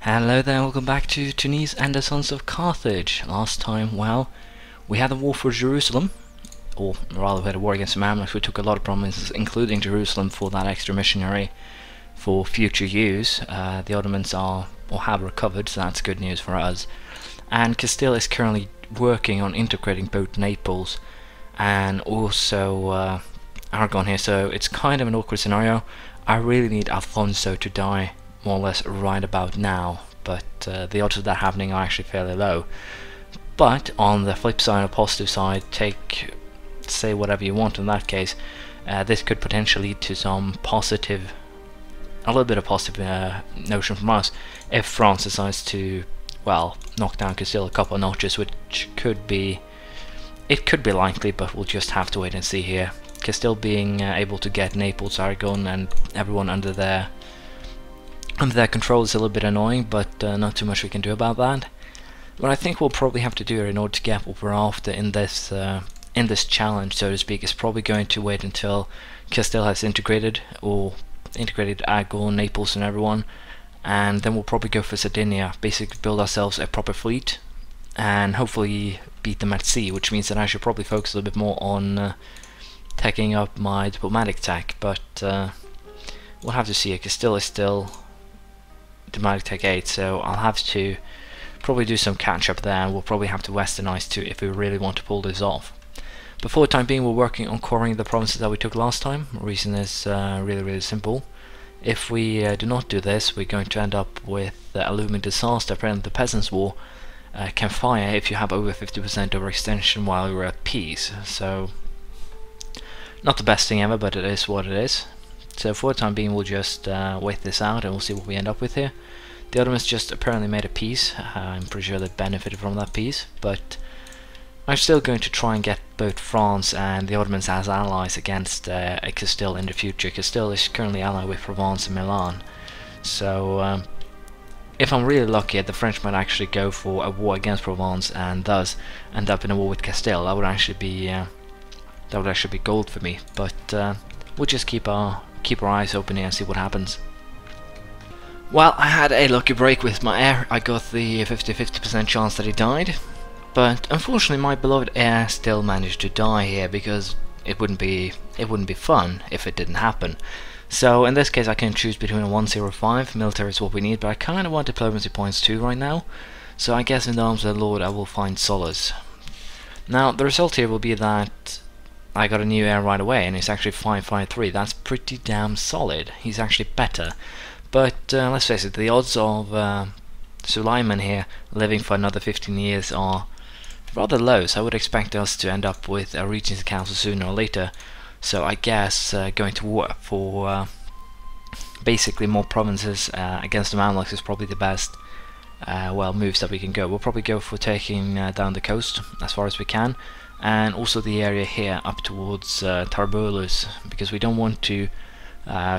Hello there, welcome back to Tunis and the Sons of Carthage. Last time, well, we had a war for Jerusalem, or rather we had a war against the Mamluks. We took a lot of provinces, including Jerusalem, for that extra missionary for future use. The Ottomans are, or have recovered, so that's good news for us. And Castile is currently working on integrating both Naples and also Aragon here, so it's kind of an awkward scenario. I really need Alfonso to die more or less right about now, but the odds of that happening are actually fairly low. But on the flip side, or positive side, say whatever you want in that case, this could potentially lead to some positive, a little bit of positive notion from us if France decides to, well, knock down Castile a couple of notches, which could be, it could be likely, but we'll just have to wait and see here. Castile being able to get Naples, Aragon and everyone under their control is a little bit annoying, but not too much we can do about that. What I think we'll probably have to do in order to get what we're after in this challenge, so to speak, is probably going to wait until Castile has integrated Aragon, Naples and everyone, and then we'll probably go for Sardinia, basically build ourselves a proper fleet and hopefully beat them at sea, which means that I should probably focus a little bit more on taking up my diplomatic tech, but we'll have to see. Castile is still diplomatic tech 8, so I'll have to probably do some catch up there, and we'll probably have to westernize too if we really want to pull this off. But for the time being, we're working on coring the provinces that we took last time. The reason is really simple. If we do not do this, we're going to end up with a looming disaster. Apparently the Peasants' War can fire if you have over 50% overextension while you're at peace, so not the best thing ever, but it is what it is. So for the time being, we'll just wait this out and we'll see what we end up with here. The Ottomans just apparently made a peace. I'm pretty sure they benefited from that peace, but I'm still going to try and get both France and the Ottomans as allies against Castile in the future. Castile is currently allied with Provence and Milan, so if I'm really lucky, the French might actually go for a war against Provence and thus end up in a war with Castile. That would actually be gold for me, but we'll just keep our eyes open here and see what happens. Well, I had a lucky break with my heir. I got the 50% chance that he died, but unfortunately my beloved heir still managed to die here, because it wouldn't be fun if it didn't happen. So in this case I can choose between a 105, military is what we need, but I kind of want diplomacy points too right now, so I guess in the arms of the Lord I will find solace. Now the result here will be that I got a new heir right away, and he's actually 553. That's pretty damn solid. He's actually better. But let's face it, the odds of Suleiman here living for another 15 years are rather low, so I would expect us to end up with a Regency Council sooner or later. So I guess going to war for basically more provinces against the Mamluks is probably the best moves that we can go. We'll probably go for taking down the coast as far as we can, and also the area here up towards Tarburlus, because we don't want to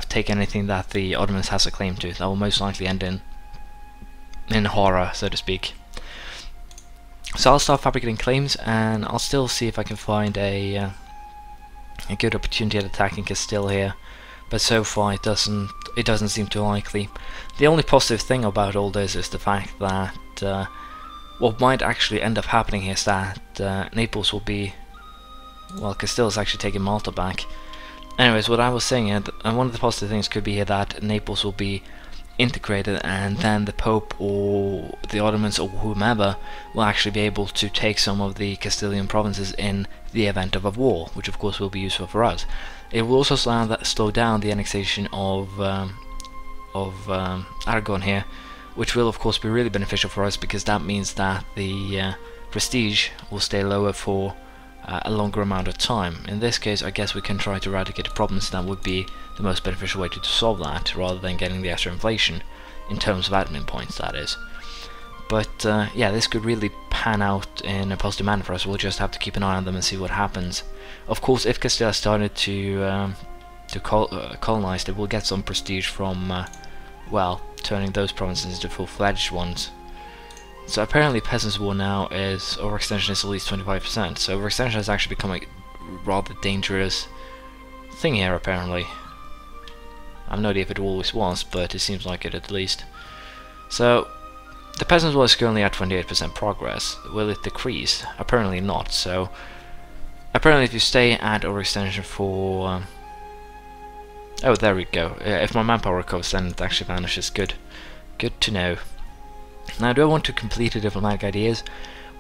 take anything that the Ottomans has a claim to. That will most likely end in horror, so to speak. So I'll start fabricating claims, and I'll still see if I can find a good opportunity at attacking Castile here, but so far it doesn't seem too likely. The only positive thing about all this is the fact that what might actually end up happening here is that Naples will be, well, Castile is actually taking Malta back. Anyways, what I was saying, and one of the positive things could be here that Naples will be integrated, and then the Pope or the Ottomans or whomever will actually be able to take some of the Castilian provinces in the event of a war, which of course will be useful for us. It will also slow down the annexation of Aragon here, which will of course be really beneficial for us, because that means that the prestige will stay lower for a longer amount of time. In this case I guess we can try to eradicate the problems. That would be the most beneficial way to solve that, rather than getting the extra inflation in terms of admin points, that is. But yeah, this could really pan out in a positive manner for us. We'll just have to keep an eye on them and see what happens. Of course, if Castile started to colonize, they will get some prestige from well, turning those provinces into full-fledged ones. So apparently Peasants' War now is, overextension is at least 25%, so overextension has actually become a rather dangerous thing here apparently. I have no idea if it always was, but it seems like it at least. So the peasants war is currently at 28% progress. Will it decrease? Apparently not. So apparently if you stay at overextension for oh, there we go. If my manpower recovers, then it actually vanishes. Good to know. Now, do I want to complete the diplomatic ideas?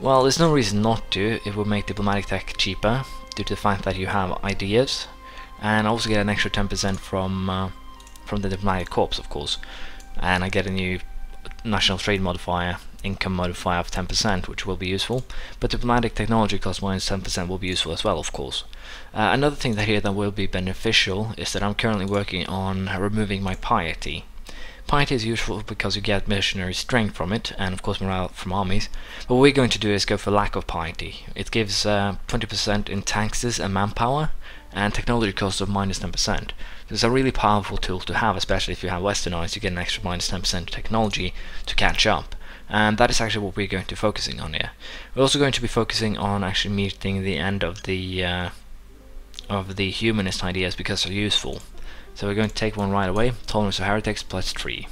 Well, there's no reason not to. It would make diplomatic tech cheaper due to the fact that you have ideas, and I also get an extra 10% from the diplomatic corps, of course, and I get a new national trade modifier, income modifier of 10%, which will be useful. But diplomatic technology cost minus 10% will be useful as well, of course. Another thing that will be beneficial is that I'm currently working on removing my piety. Piety is useful because you get missionary strength from it, and of course morale from armies. But what we're going to do is go for lack of piety. It gives 20% in taxes and manpower, and technology cost of minus 10%. It's a really powerful tool to have, especially if you have westernized. You get an extra minus 10% technology to catch up. And that is actually what we're going to be focusing on here. We're also going to be focusing on actually meeting the end of the humanist ideas because they're useful. So we're going to take one right away. Tolerance of heretics plus 3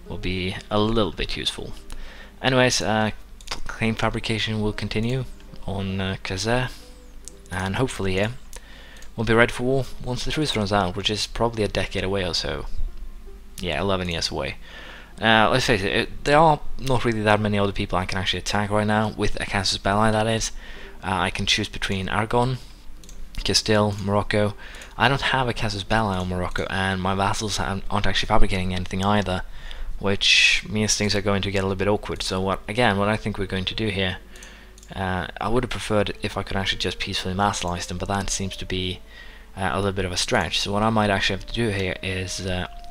will be a little bit useful. Anyways, claim fabrication will continue on Kazeh, and hopefully here we'll be ready for war once the truce runs out, which is probably a decade away or so. Yeah, 11 years away. Let's face it, there are not really that many other people I can actually attack right now, with a casus belli, that is. I can choose between Aragon, Castile, Morocco. I don't have a casus belli on Morocco, and my vassals aren't actually fabricating anything either, which means things are going to get a little bit awkward. So what I think we're going to do here, I would have preferred if I could actually just peacefully vassalize them, but that seems to be a little bit of a stretch. So what I might actually have to do here is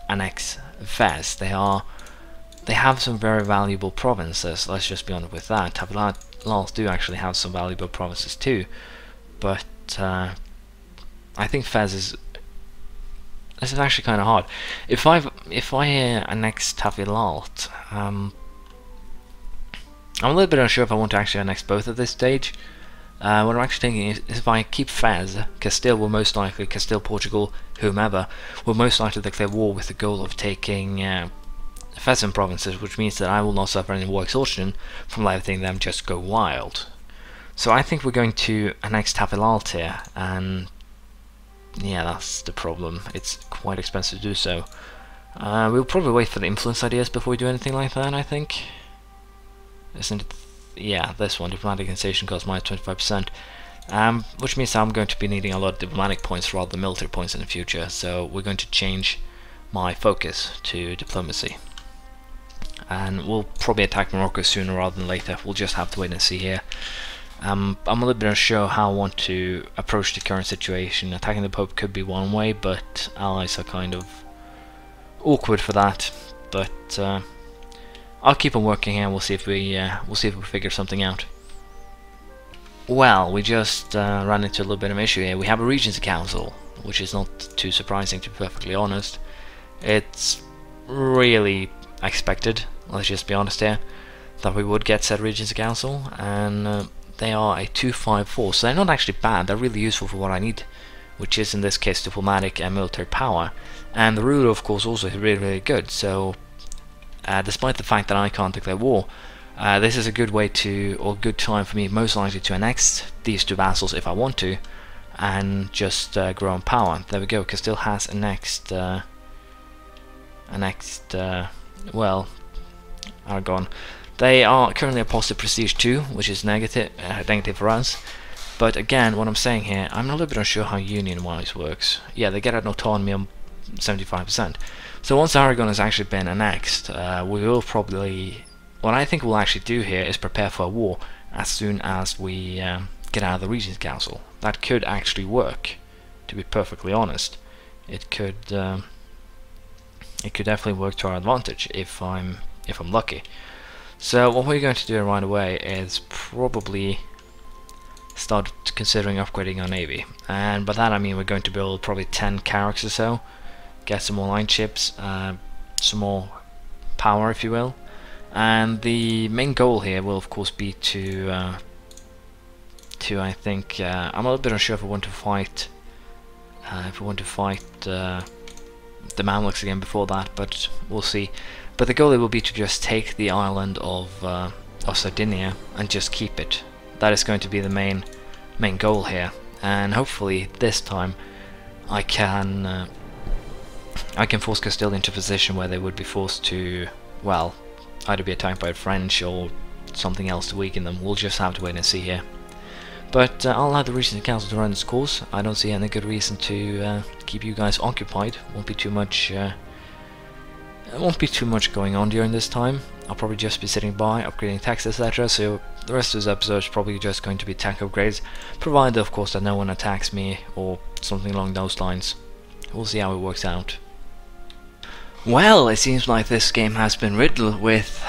annex Fez. They have some very valuable provinces, let's just be honest with that. Tafilads do actually have some valuable provinces too, but I think Fez is... This is actually kind of hard. If I annex Tafilat, I'm a little bit unsure if I want to actually annex both at this stage. What I'm actually thinking is if I keep Fez, Castile will most likely, Castile, Portugal, whomever, will most likely declare war with the goal of taking Fezzan provinces, which means that I will not suffer any war exhaustion from letting them just go wild. So I think we're going to annex Tafilat here, and yeah, that's the problem. It's quite expensive to do so. We'll probably wait for the influence ideas before we do anything like that, I think. Isn't it? Yeah, this one, diplomatic organization costs minus 25%, which means I'm going to be needing a lot of diplomatic points rather than military points in the future, so we're going to change my focus to diplomacy. And we'll probably attack Morocco sooner rather than later. We'll just have to wait and see here. I'm a little bit unsure how I want to approach the current situation. Attacking the Pope could be one way, but allies are kind of awkward for that. But I'll keep on working here. We'll see if we figure something out. Well, we just ran into a little bit of an issue here. We have a Regency Council, which is not too surprising, to be perfectly honest. It's really expected, let's just be honest here, that we would get said Regency Council, and they are a 254, so they're not actually bad. They're really useful for what I need, which is in this case diplomatic and military power, and the ruler of course also is really good. So despite the fact that I can't declare war, this is a good way to, or good time for me most likely to annex these two vassals if I want to, and just grow in power. There we go. Castile has annexed well, Aragon. They are currently a positive prestige 2, which is negative for us. But again, what I'm saying here, I'm a little bit unsure how union-wise works. Yeah, they get an autonomy on 75%. So once Aragon has actually been annexed, we will probably... What I think we'll actually do here is prepare for a war as soon as we get out of the Regency Council. That could actually work, to be perfectly honest. It could definitely work to our advantage if I'm lucky. So what we're going to do right away is probably start considering upgrading our navy, and by that I mean we're going to build probably 10 carracks or so, get some more line ships, some more power if you will, and the main goal here will of course be to I think I'm a little bit unsure if I want to fight the Mamluks again before that, but we'll see. But the goal will be to just take the island of Sardinia and just keep it. That is going to be the main goal here, and hopefully this time I can force Castile into a position where they would be forced to, well, either be attacked by the French or something else to weaken them. We'll just have to wait and see here. But I'll allow the Regency Council to run its course. I don't see any good reason to keep you guys occupied. Won't be too much going on during this time. I'll probably just be sitting by, upgrading techs, etc. So the rest of this episode is probably just going to be tech upgrades, provided of course that no one attacks me or something along those lines. We'll see how it works out. Well, it seems like this game has been riddled with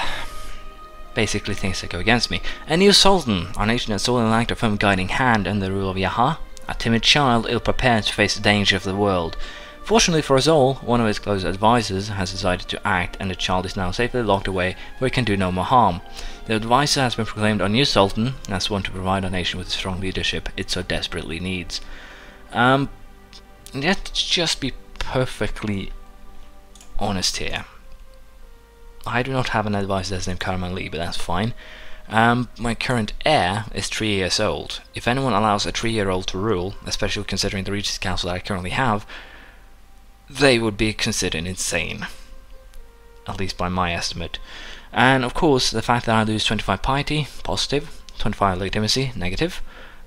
basically things that go against me. A new Sultan, our nation has solely lacked a firm guiding hand under the rule of Yaha, a timid child ill-prepared to face the danger of the world. Fortunately for us all, one of his close advisors has decided to act, and the child is now safely locked away where he can do no more harm. The advisor has been proclaimed our new Sultan, as one to provide our nation with the strong leadership it so desperately needs. Let's just be perfectly honest here. I do not have an advisor that's named Karaman Lee, but that's fine. My current heir is 3 years old. If anyone allows a 3-year-old to rule, especially considering the Regency Council that I currently have, they would be considered insane, at least by my estimate. And of course, the fact that I lose 25 piety, positive, 25 legitimacy, negative,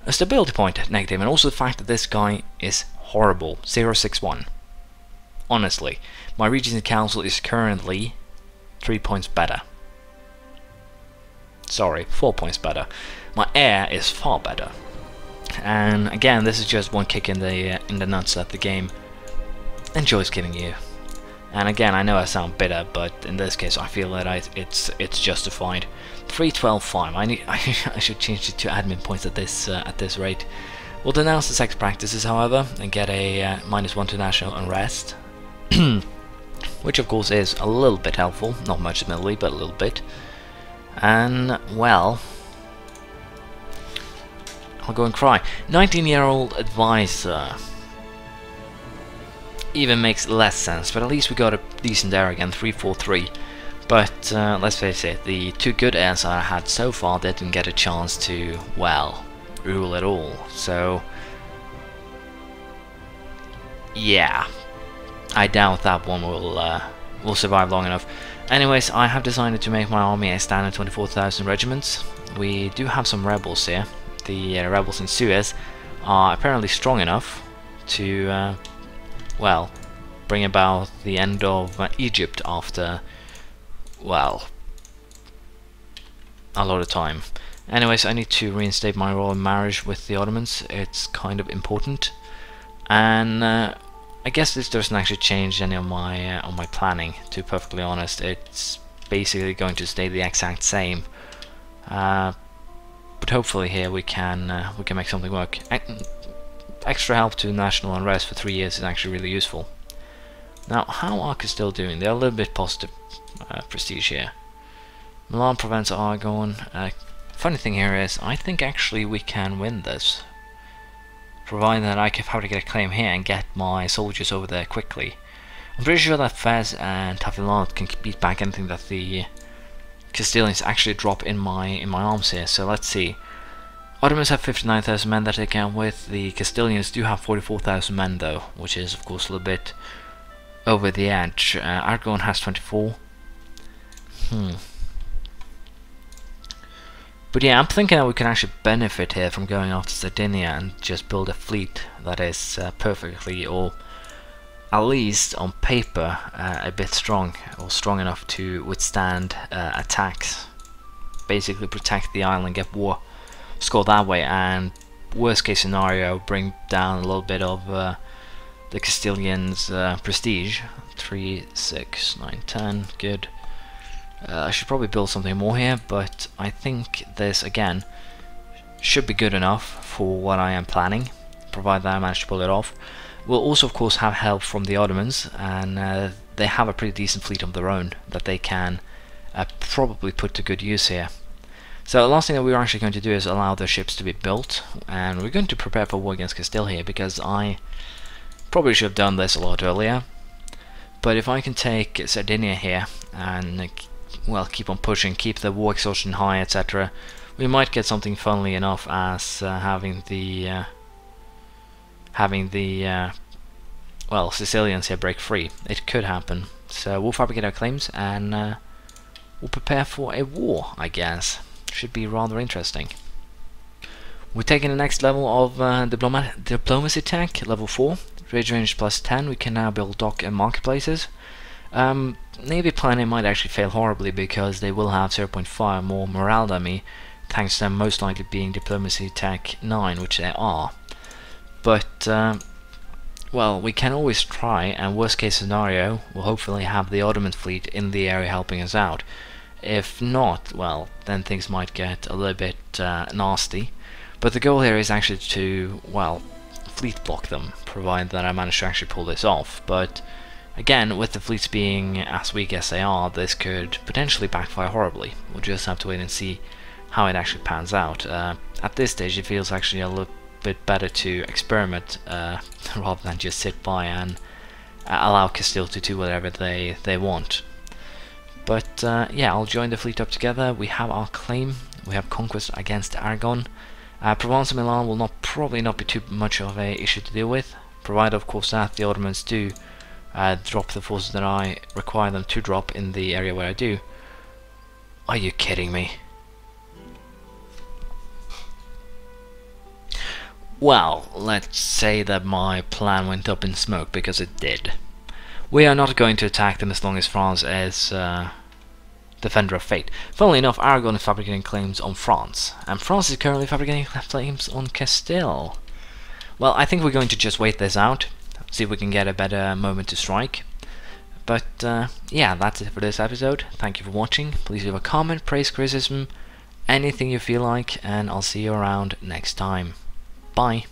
a stability point, negative, and also the fact that this guy is horrible, 061. Honestly, my Regency Council is currently 3 points better. Sorry, 4 points better. My heir is far better. And again, this is just one kick in the nuts that the game enjoys giving you. And again, I know I sound bitter, but in this case I feel that it's justified. 312 farm. I should change it to admin points at this rate. We'll denounce the sex practices, however, and get a -1 to national unrest, which of course is a little bit helpful. Not much admittedly, but a little bit. And well, I'll go and cry. 19-year-old advisor even makes less sense, but at least we got a decent heir again, 343. But let's face it, the 2 good heirs I had so far didn't get a chance to, well, rule at all. So yeah, I doubt that one will survive long enough. Anyways, I have decided to make my army a standard 24,000 regiments. We do have some rebels here. The rebels in Suez are apparently strong enough to well, bring about the end of Egypt after, well, a lot of time. Anyways, I need to reinstate my royal marriage with the Ottomans. It's kind of important, and I guess this doesn't actually change any of my planning. To be perfectly honest, it's basically going to stay the exact same. But hopefully here we can make something work. Extra help to national unrest for 3 years is actually really useful. Now, how are Castile doing? They're a little bit positive prestige here. Milan prevents Aragon. Funny thing here is, I think actually we can win this, provided that I can fabricate a claim here and get my soldiers over there quickly. I'm pretty sure that Fez and Tlemcen can beat back anything that the Castilians actually drop in my arms here. So let's see. Ottomans have 59,000 men that they count with. The Castilians do have 44,000 men though, which is of course a little bit over the edge. Aragon has 24. But yeah, I'm thinking that we can actually benefit here from going after Sardinia and just build a fleet that is perfectly, or at least on paper, a bit strong, or strong enough to withstand attacks. Basically protect the island, get war score that way, and worst case scenario, bring down a little bit of the Castilians' prestige. 3, 6, 9, 10, good. I should probably build something more here, but I think this again should be good enough for what I am planning, provided that I manage to pull it off. We'll also of course have help from the Ottomans, and they have a pretty decent fleet of their own that they can probably put to good use here. So the last thing that we're actually going to do is allow their ships to be built, and we're going to prepare for war against Castile here, because I probably should have done this a lot earlier. But if I can take Sardinia here and well, keep on pushing, keep the war exhaustion high, etc., we might get something funnily enough as having the well, Sicilians here break free. It could happen. So we'll fabricate our claims and we'll prepare for a war, I guess. Should be rather interesting. We're taking the next level of diplomacy tech, level 4. Trade range plus 10. We can now build dock and marketplaces. Navy planning might actually fail horribly because they will have 0.5 more morale than me, thanks to them most likely being diplomacy tech 9, which they are. But well, we can always try, and worst case scenario, we'll hopefully have the Ottoman fleet in the area helping us out. If not, well, then things might get a little bit nasty. But the goal here is actually to, well, fleet block them, provided that I manage to actually pull this off. But again, with the fleets being as weak as they are, this could potentially backfire horribly. We'll just have to wait and see how it actually pans out. At this stage, it feels actually a little bit better to experiment rather than just sit by and allow Castile to do whatever they want. But yeah, I'll join the fleet up together. We have our claim. We have conquest against Aragon. Provence and Milan will probably not be too much of a issue to deal with, provided of course that the Ottomans do drop the forces that I require them to drop in the area where I do. Are you kidding me? Well, let's say that my plan went up in smoke, because it did. We are not going to attack them as long as France is defender of fate. Funnily enough, Aragon is fabricating claims on France, and France is currently fabricating claims on Castile. Well, I think we're going to just wait this out, see if we can get a better moment to strike. But yeah, that's it for this episode. Thank you for watching. Please leave a comment, praise, criticism, anything you feel like, and I'll see you around next time. Bye.